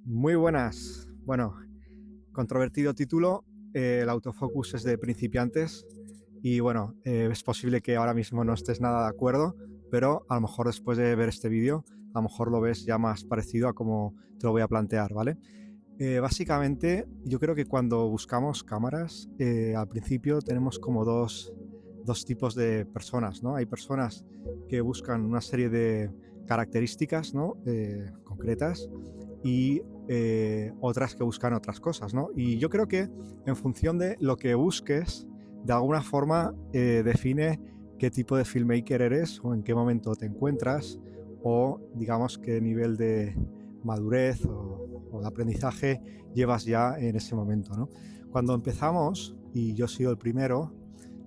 Muy buenas. Bueno, controvertido título. El autofocus es de principiantes y bueno, es posible que ahora mismo no estés nada de acuerdo, pero a lo mejor después de ver este vídeo, a lo mejor lo ves ya más parecido a como te lo voy a plantear, ¿vale? Básicamente, yo creo que cuando buscamos cámaras, al principio tenemos como dos tipos de personas, ¿no? Hay personas que buscan una serie de características, ¿no? Concretas y otras que buscan otras cosas, ¿no? Y yo creo que en función de lo que busques, de alguna forma define qué tipo de filmmaker eres o en qué momento te encuentras o digamos qué nivel de madurez o de aprendizaje llevas ya en ese momento, ¿no? Cuando empezamos, y yo he sido el primero,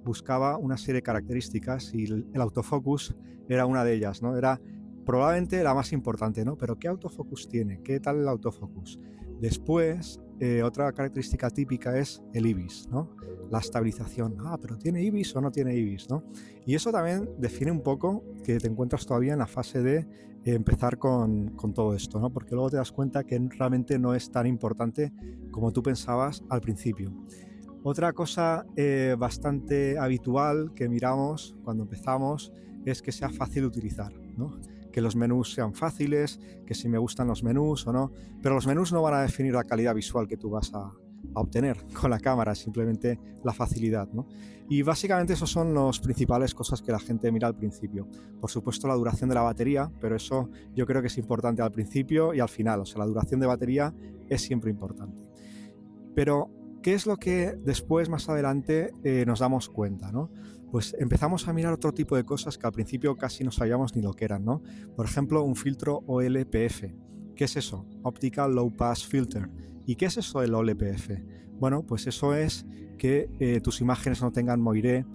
buscaba una serie de características y el autofocus era una de ellas, ¿no? Era probablemente la más importante, ¿no? Pero ¿qué autofocus tiene? ¿Qué tal el autofocus? Después, otra característica típica es el IBIS, ¿no? La estabilización. Ah, pero ¿tiene IBIS o no tiene IBIS, ¿no? Y eso también define un poco que te encuentras todavía en la fase de empezar con todo esto, ¿no? Porque luego te das cuenta que realmente no es tan importante como tú pensabas al principio. Otra cosa bastante habitual que miramos cuando empezamos es que sea fácil de utilizar, ¿no? Que los menús sean fáciles, que si me gustan los menús o no, pero los menús no van a definir la calidad visual que tú vas a obtener con la cámara, simplemente la facilidad, ¿no? Y básicamente esos son las principales cosas que la gente mira al principio. Por supuesto la duración de la batería, pero eso yo creo que es importante al principio y al final, o sea, la duración de batería es siempre importante. Pero, ¿qué es lo que después, más adelante, nos damos cuenta, ¿no? Pues empezamos a mirar otro tipo de cosas que al principio casi no sabíamos ni lo que eran, ¿no? Por ejemplo, un filtro OLPF. ¿Qué es eso? Optical Low Pass Filter. ¿Y qué es eso del OLPF? Bueno, pues eso es que tus imágenes no tengan moiré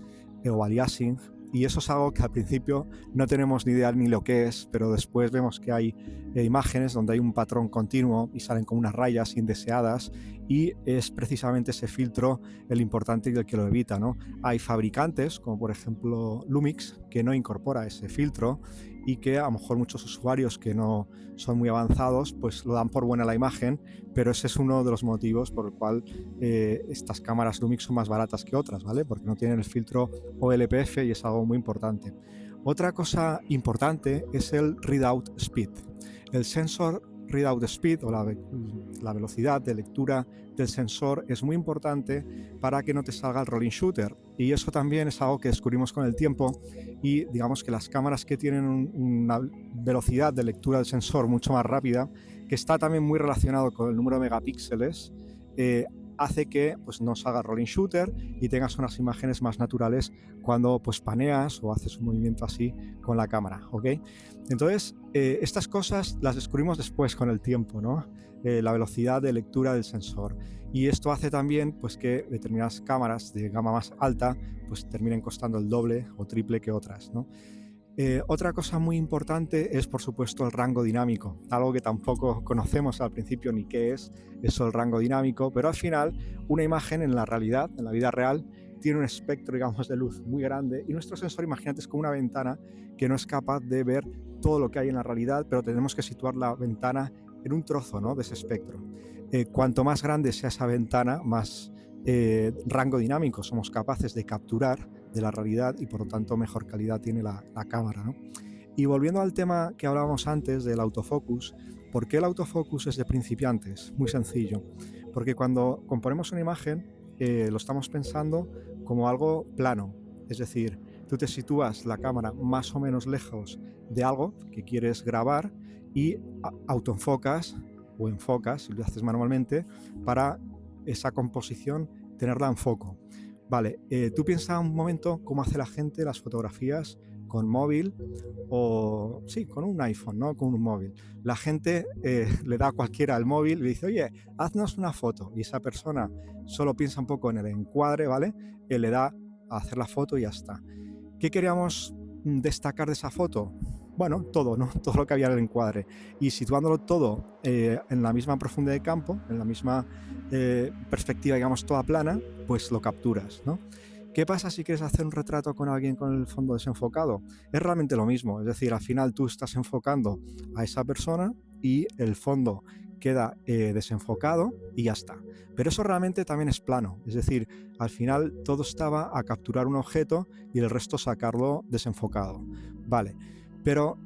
o aliasing, y eso es algo que al principio no tenemos ni idea ni lo que es, pero después vemos que hay imágenes donde hay un patrón continuo y salen como unas rayas indeseadas, y es precisamente ese filtro el importante y el que lo evita, ¿no? Hay fabricantes, como por ejemplo Lumix, que no incorpora ese filtro y que a lo mejor muchos usuarios que no son muy avanzados pues lo dan por buena la imagen, pero ese es uno de los motivos por el cual estas cámaras Lumix son más baratas que otras, ¿vale? Porque no tienen el filtro OLPF y es algo muy importante. Otra cosa importante es el readout speed. El sensor readout speed o la velocidad de lectura del sensor es muy importante para que no te salga el rolling shooter, y eso también es algo que descubrimos con el tiempo, y digamos que las cámaras que tienen una velocidad de lectura del sensor mucho más rápida, que está también muy relacionado con el número de megapíxeles, hace que pues, no salga rolling shooter y tengas unas imágenes más naturales cuando pues, paneas o haces un movimiento así con la cámara, ¿ok? Entonces, estas cosas las descubrimos después con el tiempo, ¿no? La velocidad de lectura del sensor. Y esto hace también pues, que determinadas cámaras de gama más alta pues, terminen costando el doble o triple que otras, ¿no? Otra cosa muy importante es, por supuesto, el rango dinámico, algo que tampoco conocemos al principio ni qué es eso el rango dinámico, pero al final una imagen en la realidad, en la vida real, tiene un espectro, digamos, de luz muy grande, y nuestro sensor, imagínate, es como una ventana que no es capaz de ver todo lo que hay en la realidad, pero tenemos que situar la ventana en un trozo, ¿no?, de ese espectro. Cuanto más grande sea esa ventana, más rango dinámico somos capaces de capturar de la realidad, y por lo tanto mejor calidad tiene la cámara, ¿no? Y volviendo al tema que hablábamos antes del autofocus, ¿por qué el autofocus es de principiantes? Muy sencillo, porque cuando componemos una imagen lo estamos pensando como algo plano, es decir, tú te sitúas la cámara más o menos lejos de algo que quieres grabar y autoenfocas o enfocas, si lo haces manualmente, para esa composición tenerla en foco. Vale, tú piensa un momento cómo hace la gente las fotografías con móvil o, sí, con un iPhone, ¿no? Con un móvil. La gente le da a cualquiera el móvil y le dice, oye, haznos una foto. Y esa persona solo piensa un poco en el encuadre, ¿vale? Y le da a hacer la foto y ya está. ¿Qué queríamos destacar de esa foto? Bueno, todo, ¿no? Todo lo que había en el encuadre. Y situándolo todo en la misma profundidad de campo, en la misma perspectiva, digamos, toda plana, pues lo capturas, ¿no? ¿Qué pasa si quieres hacer un retrato con alguien con el fondo desenfocado? Es realmente lo mismo, es decir, al final tú estás enfocando a esa persona y el fondo queda desenfocado y ya está. Pero eso realmente también es plano, es decir, al final todo estaba a capturar un objeto y el resto sacarlo desenfocado. Vale, pero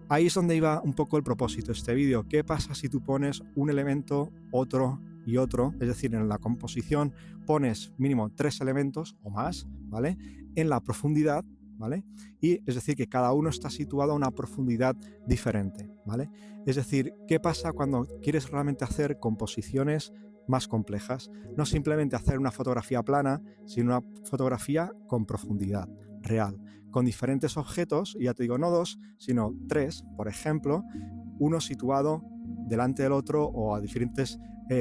ahí es donde iba un poco el propósito de este vídeo. ¿Qué pasa si tú pones un elemento, otro y otro? Es decir, en la composición pones mínimo 3 elementos o más, ¿vale? En la profundidad, ¿vale? Y es decir, que cada uno está situado a una profundidad diferente, ¿vale? Es decir, ¿qué pasa cuando quieres realmente hacer composiciones más complejas? No simplemente hacer una fotografía plana, sino una fotografía con profundidad real, con diferentes objetos, y ya te digo, no 2, sino 3, por ejemplo, uno situado delante del otro o a diferentes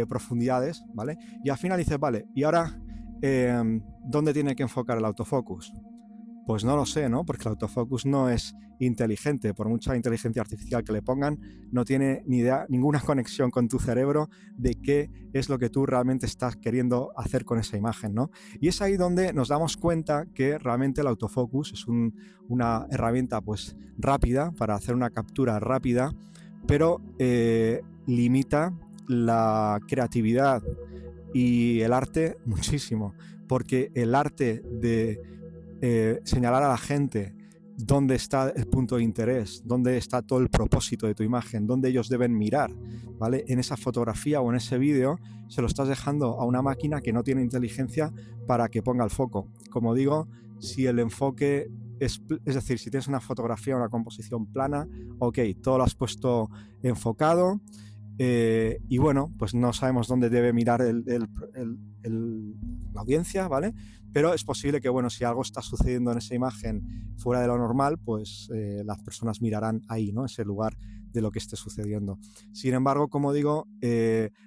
profundidades, ¿vale? Y al final dices, vale, ¿y ahora dónde tiene que enfocar el autofocus? Pues no lo sé, ¿no? Porque el autofocus no es inteligente, por mucha inteligencia artificial que le pongan, no tiene ni idea, ninguna conexión con tu cerebro de qué es lo que tú realmente estás queriendo hacer con esa imagen, ¿no? Y es ahí donde nos damos cuenta que realmente el autofocus es una herramienta pues rápida para hacer una captura rápida, pero limita la creatividad y el arte muchísimo, porque el arte de señalar a la gente dónde está el punto de interés, dónde está todo el propósito de tu imagen, dónde ellos deben mirar, ¿vale? En esa fotografía o en ese vídeo se lo estás dejando a una máquina que no tiene inteligencia para que ponga el foco. Como digo, si el enfoque es decir, si tienes una fotografía o una composición plana, ok, todo lo has puesto enfocado, y bueno, pues no sabemos dónde debe mirar la audiencia, ¿vale? Pero es posible que, bueno, si algo está sucediendo en esa imagen fuera de lo normal, pues las personas mirarán ahí, ¿no? Ese lugar de lo que esté sucediendo. Sin embargo, como digo,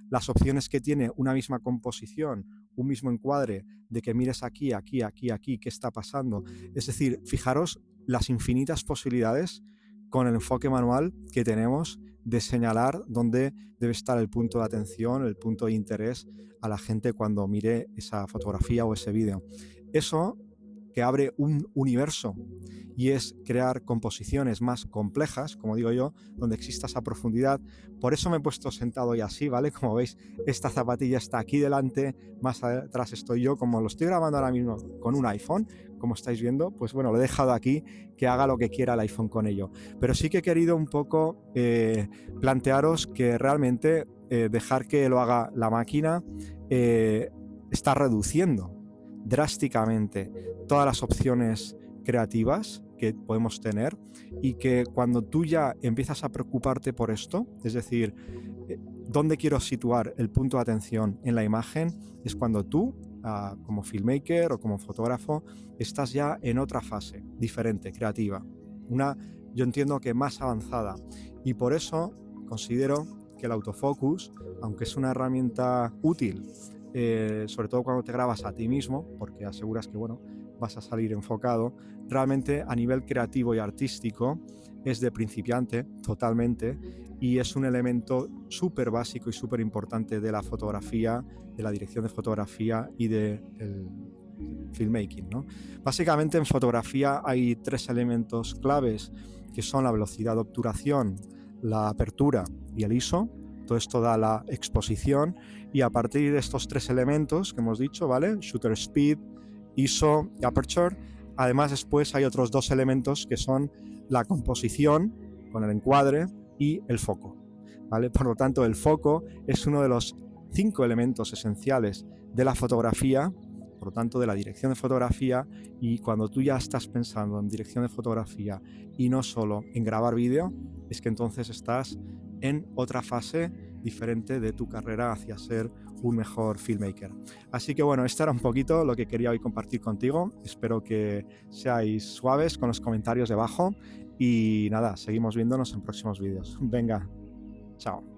las opciones que tiene una misma composición, un mismo encuadre, de que mires aquí, aquí, aquí, aquí, qué está pasando. Es decir, fijaros las infinitas posibilidades con el enfoque manual que tenemos de señalar dónde debe estar el punto de atención, el punto de interés a la gente cuando mire esa fotografía o ese vídeo. Eso que abre un universo y es crear composiciones más complejas, como digo yo, donde exista esa profundidad. Por eso me he puesto sentado hoy así, ¿vale? Como veis, esta zapatilla está aquí delante, más atrás estoy yo, como lo estoy grabando ahora mismo con un iPhone, como estáis viendo, pues bueno, lo he dejado aquí, que haga lo que quiera el iPhone con ello. Pero sí que he querido un poco plantearos que realmente dejar que lo haga la máquina está reduciendo drásticamente todas las opciones creativas que podemos tener, y que cuando tú ya empiezas a preocuparte por esto, es decir, dónde quiero situar el punto de atención en la imagen, es cuando tú, como filmmaker o como fotógrafo, estás ya en otra fase diferente, creativa, yo entiendo que más avanzada, y por eso considero que el autofocus, aunque es una herramienta útil, sobre todo cuando te grabas a ti mismo, porque aseguras que, bueno, vas a salir enfocado, realmente a nivel creativo y artístico es de principiante totalmente, y es un elemento súper básico y súper importante de la fotografía, de la dirección de fotografía y del filmmaking, ¿no? Básicamente en fotografía hay 3 elementos claves, que son la velocidad de obturación, la apertura y el ISO. Todo esto da la exposición, y a partir de estos 3 elementos que hemos dicho, ¿vale? Shutter speed, ISO y aperture. Además, después hay otros 2 elementos que son la composición con el encuadre y el foco, ¿vale? Por lo tanto, el foco es uno de los 5 elementos esenciales de la fotografía, por lo tanto, de la dirección de fotografía. Y cuando tú ya estás pensando en dirección de fotografía y no solo en grabar vídeo, es que entonces estás en otra fase diferente de tu carrera hacia ser un mejor filmmaker. Así que bueno, esto era un poquito lo que quería hoy compartir contigo. Espero que seáis suaves con los comentarios debajo, y nada, seguimos viéndonos en próximos vídeos. Venga, chao.